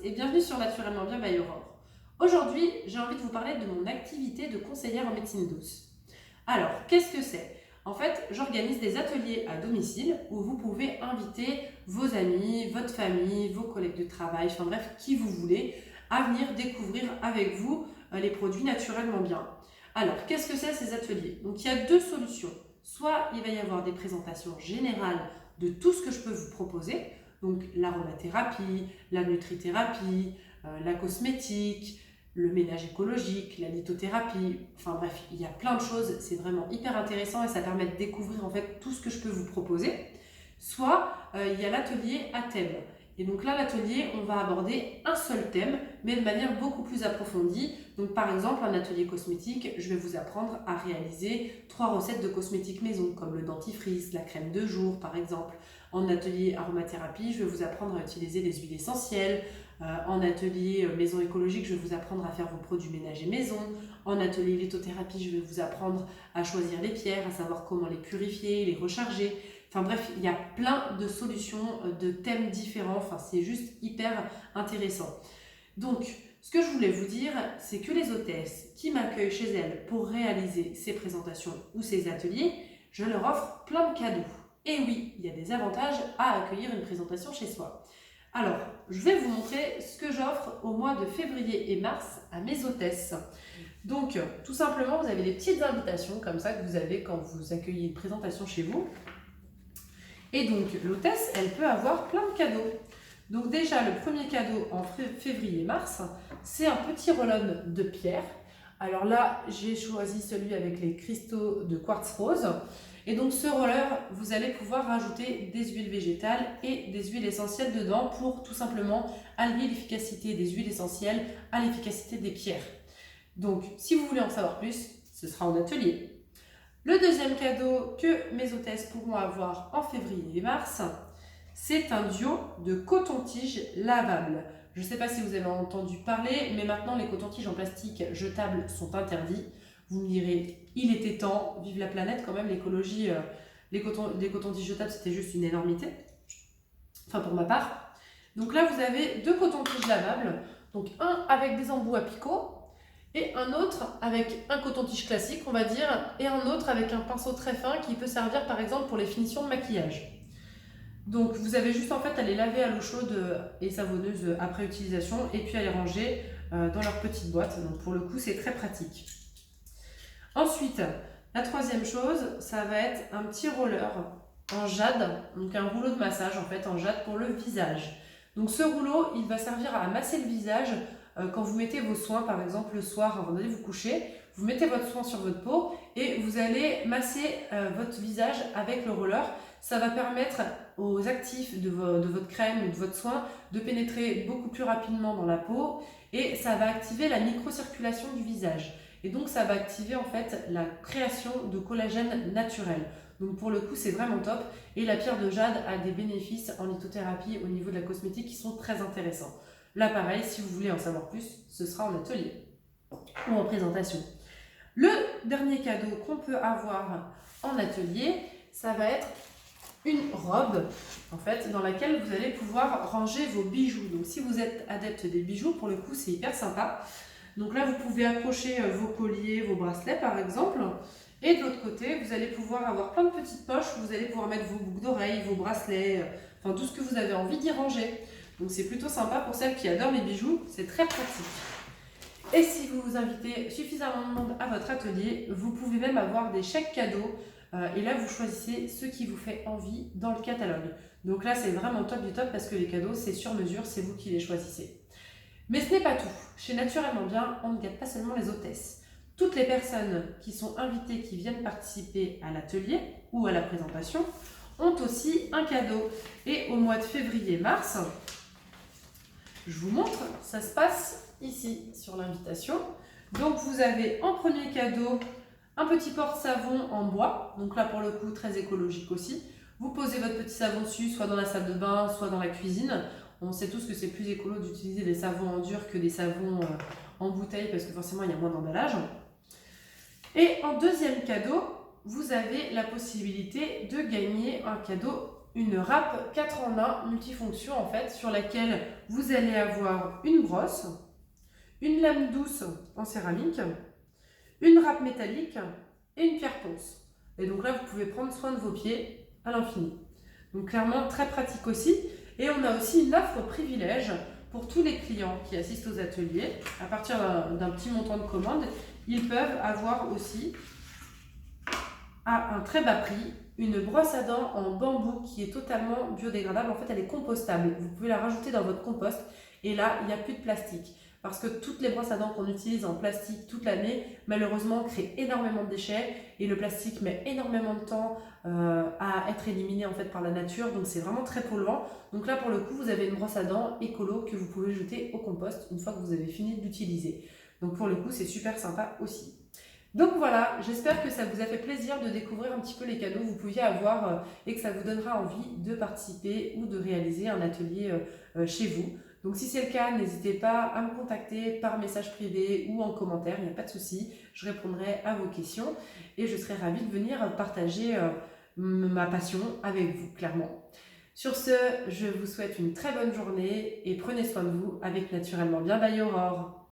et bienvenue sur Naturellement Bien by Aurore. Aujourd'hui, j'ai envie de vous parler de mon activité de conseillère en médecine douce. Alors, qu'est-ce que c'est? En fait, j'organise des ateliers à domicile où vous pouvez inviter vos amis, votre famille, vos collègues de travail, enfin bref, qui vous voulez, à venir découvrir avec vous les produits naturellement bien. Alors, qu'est-ce que c'est ces ateliers? Donc, il y a deux solutions. Soit il va y avoir des présentations générales de tout ce que je peux vous proposer, donc l'aromathérapie, la nutrithérapie, la cosmétique, le ménage écologique, la lithothérapie, enfin bref, il y a plein de choses, c'est vraiment hyper intéressant et ça permet de découvrir en fait tout ce que je peux vous proposer. Soit il y a l'atelier à thème. Et donc là, l'atelier, on va aborder un seul thème, mais de manière beaucoup plus approfondie. Donc par exemple, un atelier cosmétique, je vais vous apprendre à réaliser 3 recettes de cosmétiques maison, comme le dentifrice, la crème de jour par exemple. En atelier aromathérapie, je vais vous apprendre à utiliser les huiles essentielles. En atelier maison écologique, je vais vous apprendre à faire vos produits ménagers maison. En atelier lithothérapie, je vais vous apprendre à choisir les pierres, à savoir comment les purifier, les recharger. Enfin bref, il y a plein de solutions, de thèmes différents. Enfin, c'est juste hyper intéressant. Donc, ce que je voulais vous dire, c'est que les hôtesses qui m'accueillent chez elles pour réaliser ces présentations ou ces ateliers, je leur offre plein de cadeaux. Et oui, il y a des avantages à accueillir une présentation chez soi. Alors, je vais vous montrer ce que j'offre au mois de février et mars à mes hôtesses. Donc, tout simplement, vous avez des petites invitations comme ça que vous avez quand vous accueillez une présentation chez vous. Et donc, l'hôtesse, elle peut avoir plein de cadeaux. Donc déjà, le premier cadeau en février-mars, c'est un petit roll-on de pierre. Alors là, j'ai choisi celui avec les cristaux de quartz rose. Et donc ce roller, vous allez pouvoir rajouter des huiles végétales et des huiles essentielles dedans pour tout simplement allier l'efficacité des huiles essentielles à l'efficacité des pierres. Donc, si vous voulez en savoir plus, ce sera en atelier. Le deuxième cadeau que mes hôtesses pourront avoir en février et mars, c'est un duo de coton-tige lavable. Je ne sais pas si vous avez entendu parler, mais maintenant les cotons-tiges en plastique jetables sont interdits. Vous me direz, il était temps, vive la planète quand même, l'écologie, les cotons-tiges jetables c'était juste une énormité. Enfin pour ma part. Donc là vous avez deux cotons-tiges lavables, donc un avec des embouts à picot, et un autre avec un coton-tige classique, on va dire, et un autre avec un pinceau très fin qui peut servir par exemple pour les finitions de maquillage. Donc vous avez juste en fait à les laver à l'eau chaude et savonneuse après utilisation et puis à les ranger dans leur petite boîte. Donc pour le coup c'est très pratique. Ensuite, la troisième chose, ça va être un petit roller en jade, donc un rouleau de massage en fait en jade pour le visage. Donc ce rouleau, il va servir à masser le visage quand vous mettez vos soins, par exemple le soir avant d'aller vous coucher. Vous mettez votre soin sur votre peau et vous allez masser votre visage avec le roller. Ça va permettre aux actifs de votre crème ou de votre soin de pénétrer beaucoup plus rapidement dans la peau et ça va activer la microcirculation du visage. Et donc ça va activer en fait la création de collagène naturel. Donc pour le coup c'est vraiment top et la pierre de jade a des bénéfices en lithothérapie au niveau de la cosmétique qui sont très intéressants. Là pareil, si vous voulez en savoir plus, ce sera en atelier ou en présentation. Le dernier cadeau qu'on peut avoir en atelier, ça va être une robe en fait dans laquelle vous allez pouvoir ranger vos bijoux. Donc si vous êtes adepte des bijoux, pour le coup c'est hyper sympa. Donc là vous pouvez accrocher vos colliers, vos bracelets par exemple. Et de l'autre côté vous allez pouvoir avoir plein de petites poches où vous allez pouvoir mettre vos boucles d'oreilles, vos bracelets, enfin tout ce que vous avez envie d'y ranger. Donc c'est plutôt sympa pour celles qui adorent les bijoux, c'est très pratique. Et si vous invitez suffisamment de monde à votre atelier, vous pouvez même avoir des chèques cadeaux. Et là, vous choisissez ce qui vous fait envie dans le catalogue. Donc là, c'est vraiment top du top parce que les cadeaux, c'est sur mesure, c'est vous qui les choisissez. Mais ce n'est pas tout. Chez Naturellement Bien, on ne gâte pas seulement les hôtesses. Toutes les personnes qui sont invitées, qui viennent participer à l'atelier ou à la présentation, ont aussi un cadeau. Et au mois de février-mars, je vous montre, ça se passe ici sur l'invitation. Donc vous avez en premier cadeau un petit porte-savon en bois, donc là pour le coup très écologique aussi. Vous posez votre petit savon dessus, soit dans la salle de bain, soit dans la cuisine. On sait tous que c'est plus écolo d'utiliser des savons en dur que des savons en bouteille parce que forcément il y a moins d'emballage. Et en deuxième cadeau, vous avez la possibilité de gagner un cadeau, une râpe 4 en 1 multifonction en fait, sur laquelle vous allez avoir une brosse, une lame douce en céramique, une râpe métallique et une pierre ponce. Et donc là, vous pouvez prendre soin de vos pieds à l'infini. Donc clairement, très pratique aussi. Et on a aussi une offre privilège pour tous les clients qui assistent aux ateliers. À partir d'un petit montant de commande, ils peuvent avoir aussi, à un très bas prix, une brosse à dents en bambou qui est totalement biodégradable. En fait, elle est compostable. Vous pouvez la rajouter dans votre compost et là, il n'y a plus de plastique. Parce que toutes les brosses à dents qu'on utilise en plastique toute l'année, malheureusement, créent énormément de déchets et le plastique met énormément de temps à être éliminé en fait par la nature. Donc, c'est vraiment très polluant. Donc là, pour le coup, vous avez une brosse à dents écolo que vous pouvez jeter au compost une fois que vous avez fini d'utiliser. Donc, pour le coup, c'est super sympa aussi. Donc voilà, j'espère que ça vous a fait plaisir de découvrir un petit peu les cadeaux que vous pouviez avoir et que ça vous donnera envie de participer ou de réaliser un atelier chez vous. Donc si c'est le cas, n'hésitez pas à me contacter par message privé ou en commentaire, il n'y a pas de souci, je répondrai à vos questions et je serai ravie de venir partager ma passion avec vous, clairement. Sur ce, je vous souhaite une très bonne journée et prenez soin de vous avec Naturellement Bien by Aurore.